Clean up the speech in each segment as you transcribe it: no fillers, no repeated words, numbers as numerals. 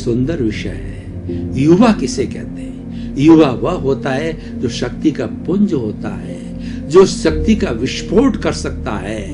सुंदर विषय है। युवा किसे कहते हैं? युवा वह होता है जो शक्ति का पुंज होता है, जो शक्ति का विस्फोट कर सकता है,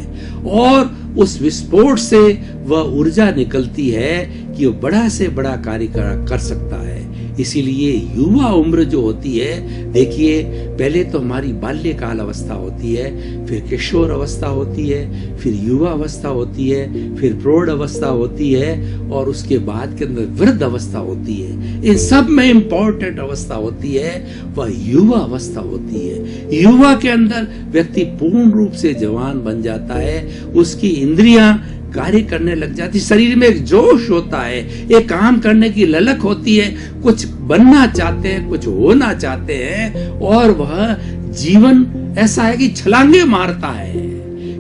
और उस विस्फोट से वह ऊर्जा निकलती है कि वो बड़ा से बड़ा कार्य कर सकता है। इसीलिए युवा उम्र जो होती है, देखिए पहले तो हमारी बाल्यकाल अवस्था होती है, फिर किशोर अवस्था होती है, फिर युवा अवस्था होती है, फिर प्रौढ़ अवस्था होती है, और उसके बाद के अंदर वृद्ध अवस्था होती है। इन सब में इंपॉर्टेंट अवस्था होती है वह युवा अवस्था होती है। युवा के अंदर व्यक्ति पूर्ण रूप से जवान बन जाता है, उसकी इंद्रियां कार्य करने लग जाती, शरीर में एक जोश होता है, एक काम करने की ललक होती है, कुछ बनना चाहते हैं, कुछ होना चाहते हैं, और वह जीवन ऐसा है कि छलांगे मारता है,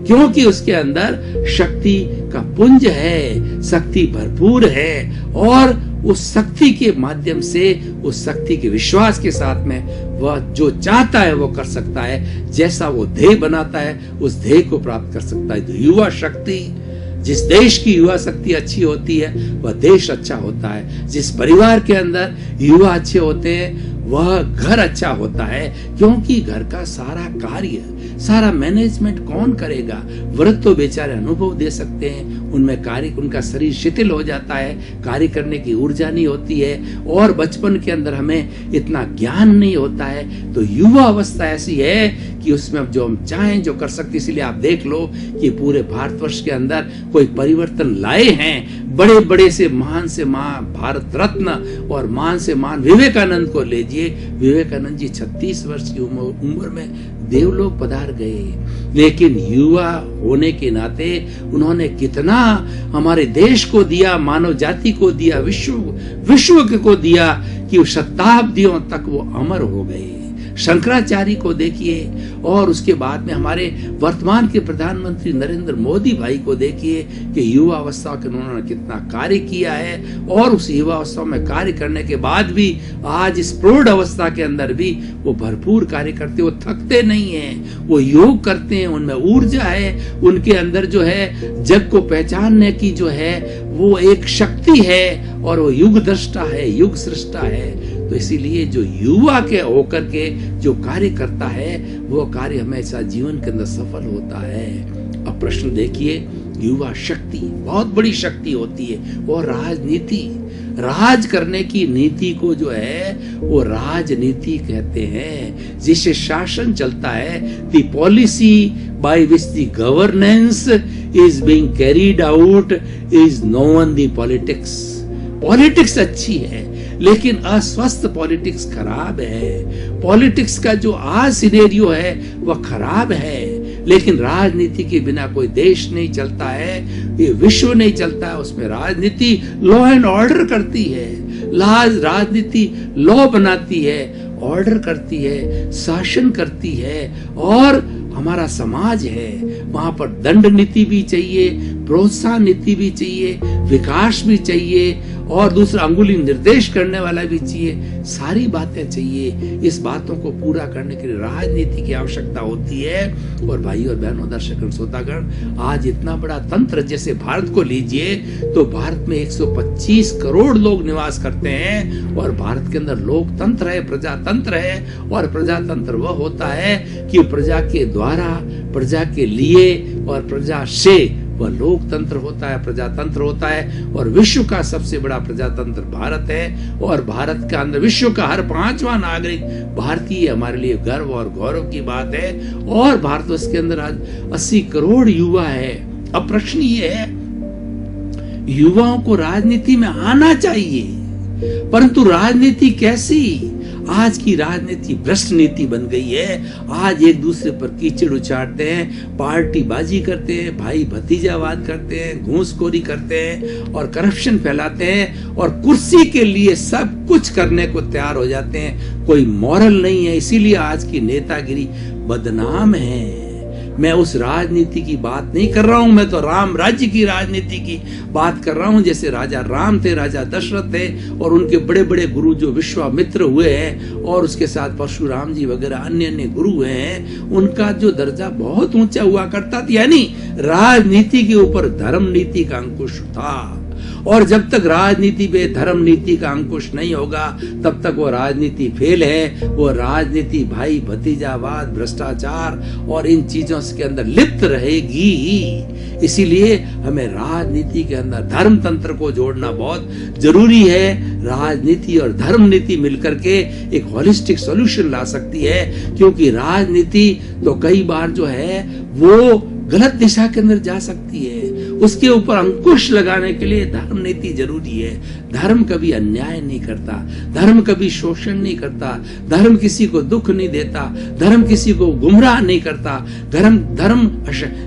क्योंकि उसके अंदर शक्ति का पुंज है, शक्ति भरपूर है, और उस शक्ति के माध्यम से, उस शक्ति के विश्वास के साथ में वह जो चाहता है वो कर सकता है, जैसा वो ध्येय बनाता है उस ध्येय को प्राप्त कर सकता है। तो युवा शक्ति, जिस देश की युवा शक्ति अच्छी होती है वह देश अच्छा होता है। जिस परिवार के अंदर युवा अच्छे होते हैं वह घर अच्छा होता है, क्योंकि घर का सारा कार्य, सारा मैनेजमेंट कौन करेगा? वृद्ध तो बेचारे अनुभव दे सकते हैं, उनमें कार्य, उनका शरीर शिथिल हो जाता है, कार्य करने की ऊर्जा नहीं होती है, और बचपन के अंदर हमें इतना ज्ञान नहीं होता है। तो युवा अवस्था ऐसी है कि उसमें अब जो हम चाहें जो कर सकते। इसीलिए आप देख लो कि पूरे भारतवर्ष के अंदर कोई परिवर्तन लाए हैं, बड़े बड़े से महान भारत रत्न और महान से महान विवेकानंद को लीजिए। विवेकानंद जी 36 वर्ष की उम्र में देवलोक पधार गए, लेकिन युवा होने के नाते उन्होंने कितना हमारे देश को दिया, मानव जाति को दिया, विश्व को दिया, कि शताब्दियों तक वो अमर हो गए। शंकराचार्य को देखिए, और उसके बाद में हमारे वर्तमान के प्रधानमंत्री नरेंद्र मोदी भाई को देखिए कि युवा अवस्था के उन्होंने कितना कार्य किया है, और उस युवा अवस्था में कार्य करने के बाद भी आज इस प्रौढ़ अवस्था के अंदर भी वो भरपूर कार्य करते, वो थकते नहीं हैं, वो योग करते हैं, उनमें ऊर्जा है, उनके अंदर जो है जग को पहचानने की जो है वो एक शक्ति है, और वो युग दृष्टा है, युग सृष्टा है। तो इसीलिए जो युवा के होकर के जो कार्य करता है वो कार्य हमेशा जीवन के अंदर सफल होता है। अब प्रश्न देखिए, युवा शक्ति बहुत बड़ी शक्ति होती है, और राजनीति, राज करने की नीति को जो है वो राजनीति कहते हैं, जिससे शासन चलता है। The policy by which the governance is being carried out is known the politics. Politics अच्छी है, लेकिन अस्वस्थ पॉलिटिक्स खराब है। पॉलिटिक्स का जो आज सिनेरियो है वह खराब है, लेकिन राजनीति के बिना कोई देश नहीं चलता है, ये विश्व नहीं चलता है। उसमें राजनीति लॉ एंड ऑर्डर करती है, राजनीति लॉ बनाती है, ऑर्डर करती है, शासन करती है, और हमारा समाज है वहां पर दंड नीति भी चाहिए, प्रोत्साहन नीति भी चाहिए, विकास भी चाहिए, और दूसरा अंगुली निर्देश करने वाला भी चाहिए, सारी बातें चाहिए। इस बातों को पूरा करने के लिए राजनीति की आवश्यकता होती है। और भाई और बहनों, दर्शक श्रोतागण, आज इतना बड़ा तंत्र, जैसे भारत को लीजिए तो भारत में 125 करोड़ लोग निवास करते हैं, और भारत के अंदर लोकतंत्र है, प्रजातंत्र है। और प्रजातंत्र वह होता है कि प्रजा के द्वारा, प्रजा के लिए और प्रजा से वह लोकतंत्र होता है, प्रजातंत्र होता है। और विश्व का सबसे बड़ा प्रजातंत्र भारत है, और भारत के अंदर विश्व का हर 5वां नागरिक भारतीय हमारे लिए गर्व और गौरव की बात है। और भारतवर्ष के अंदर आज 80 करोड़ युवा है। अब प्रश्न ये है, युवाओं को राजनीति में आना चाहिए, परंतु राजनीति कैसी? आज की राजनीति भ्रष्ट नीति बन गई है। आज एक दूसरे पर कीचड़ उछाड़ते हैं, पार्टीबाजी करते हैं, भाई भतीजावाद करते हैं, घूसखोरी करते हैं, और करप्शन फैलाते हैं, और कुर्सी के लिए सब कुछ करने को तैयार हो जाते हैं। कोई मॉरल नहीं है, इसीलिए आज की नेतागिरी बदनाम है। मैं उस राजनीति की बात नहीं कर रहा हूं, मैं तो राम राज्य की राजनीति की बात कर रहा हूं। जैसे राजा राम थे, राजा दशरथ थे, और उनके बड़े बड़े गुरु जो विश्वामित्र हुए हैं, और उसके साथ परशुराम जी वगैरह अन्य अन्य गुरु हैं, उनका जो दर्जा बहुत ऊंचा हुआ करता था। यानी राजनीति के ऊपर धर्म नीति का अंकुश था, और जब तक राजनीति पे धर्म नीति का अंकुश नहीं होगा तब तक वो राजनीति फेल है। वो राजनीति भाई भतीजावाद, भ्रष्टाचार और इन चीजों के अंदर लिप्त रहेगी। इसीलिए हमें राजनीति के अंदर धर्म तंत्र को जोड़ना बहुत जरूरी है। राजनीति और धर्म नीति मिलकर के एक होलिस्टिक सॉल्यूशन ला सकती है, क्योंकि राजनीति तो कई बार जो है वो गलत दिशा के अंदर जा सकती है। उसके ऊपर अंकुश लगाने के लिए धर्म नीति जरूरी है। धर्म कभी अन्याय नहीं करता, धर्म कभी शोषण नहीं करता, धर्म किसी को दुख नहीं देता, धर्म किसी को गुमराह नहीं करता, धर्म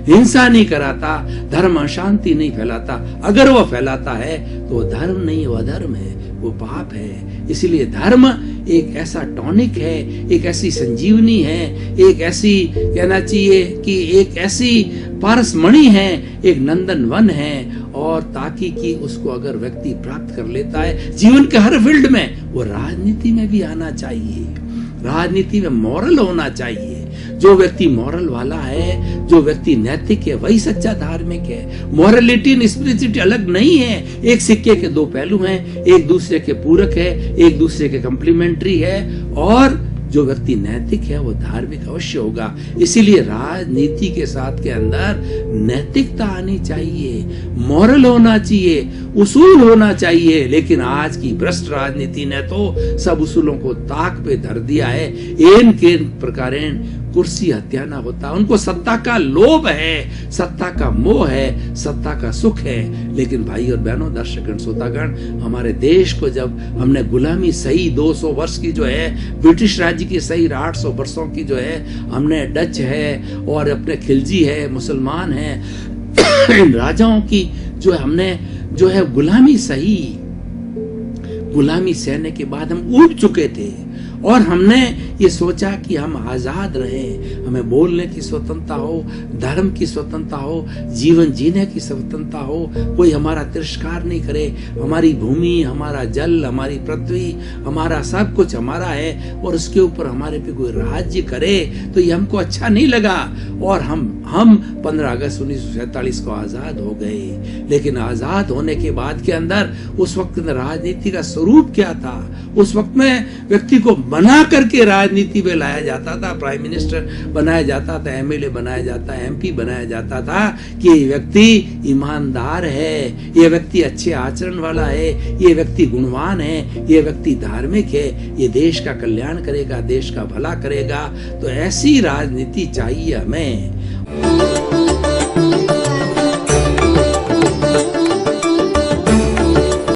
हिंसा नहीं कराता, धर्म अशांति नहीं फैलाता। अगर वो फैलाता है तो धर्म नहीं, वो अधर्म है, वो पाप है। इसीलिए धर्म एक ऐसा टॉनिक है, एक ऐसी संजीवनी है, एक ऐसी कहना चाहिए कि एक ऐसी पारसमणि है, एक नंदन वन है। और ताकि कि उसको अगर व्यक्ति प्राप्त कर लेता है जीवन के हर फील्ड में, वो राजनीति में भी आना चाहिए। राजनीति में मॉरल होना चाहिए। जो व्यक्ति मॉरल वाला है, जो व्यक्ति नैतिक है, वही सच्चा धार्मिक है। मॉरलिटी एंड स्पिरिचुअलिटी अलग नहीं है, एक सिक्के के दो पहलू हैं, एक दूसरे के पूरक है, एक दूसरे के कम्प्लीमेंट्री है। और जो व्यक्ति नैतिक है वो धार्मिक अवश्य होगा। इसीलिए राजनीति के साथ के अंदर नैतिकता आनी चाहिए, मॉरल होना चाहिए, उसूल होना चाहिए। लेकिन आज की भ्रष्ट राजनीति ने तो सब उसूलों को ताक पे धर दिया है। एन के प्रकारेण कुर्सी हत्याना होता। उनको सत्ता का लोभ है, सत्ता का मोह है, सत्ता का सुख है। लेकिन भाई और बहनों, दर्शकगण, श्रोतागण, हमारे देश को जब हमने गुलामी सही 200 वर्ष की जो है, ब्रिटिश राज्य की सही 800 वर्षों की जो है, हमने डच है और अपने खिलजी है, मुसलमान है, इन राजाओं की जो है हमने जो है गुलामी सही, गुलामी सहने के बाद हम ऊब चुके थे और हमने ये सोचा कि हम आजाद रहें, हमें बोलने की स्वतंत्रता हो, धर्म की स्वतंत्रता हो, जीवन जीने की स्वतंत्रता हो, कोई हमारा तिरस्कार नहीं करे। हमारी भूमि, हमारा जल, हमारी पृथ्वी, हमारा सब कुछ हमारा है और उसके ऊपर हमारे पे कोई राज्य करे तो ये हमको अच्छा नहीं लगा। और हम 15 अगस्त 1947 को आजाद हो गए। लेकिन आजाद होने के बाद के अंदर उस वक्त राजनीति का स्वरूप क्या था? उस वक्त में व्यक्ति को बना करके राजनीति में लाया जाता था, प्राइम मिनिस्टर बनाया जाता था, एमएलए बनाया जाता, एमपी बनाया जाता था कि ये व्यक्ति ईमानदार है, ये व्यक्ति अच्छे आचरण वाला है, ये व्यक्ति गुणवान है, ये व्यक्ति धार्मिक है, ये देश का कल्याण करेगा, देश का भला करेगा। तो ऐसी राजनीति चाहिए हमें।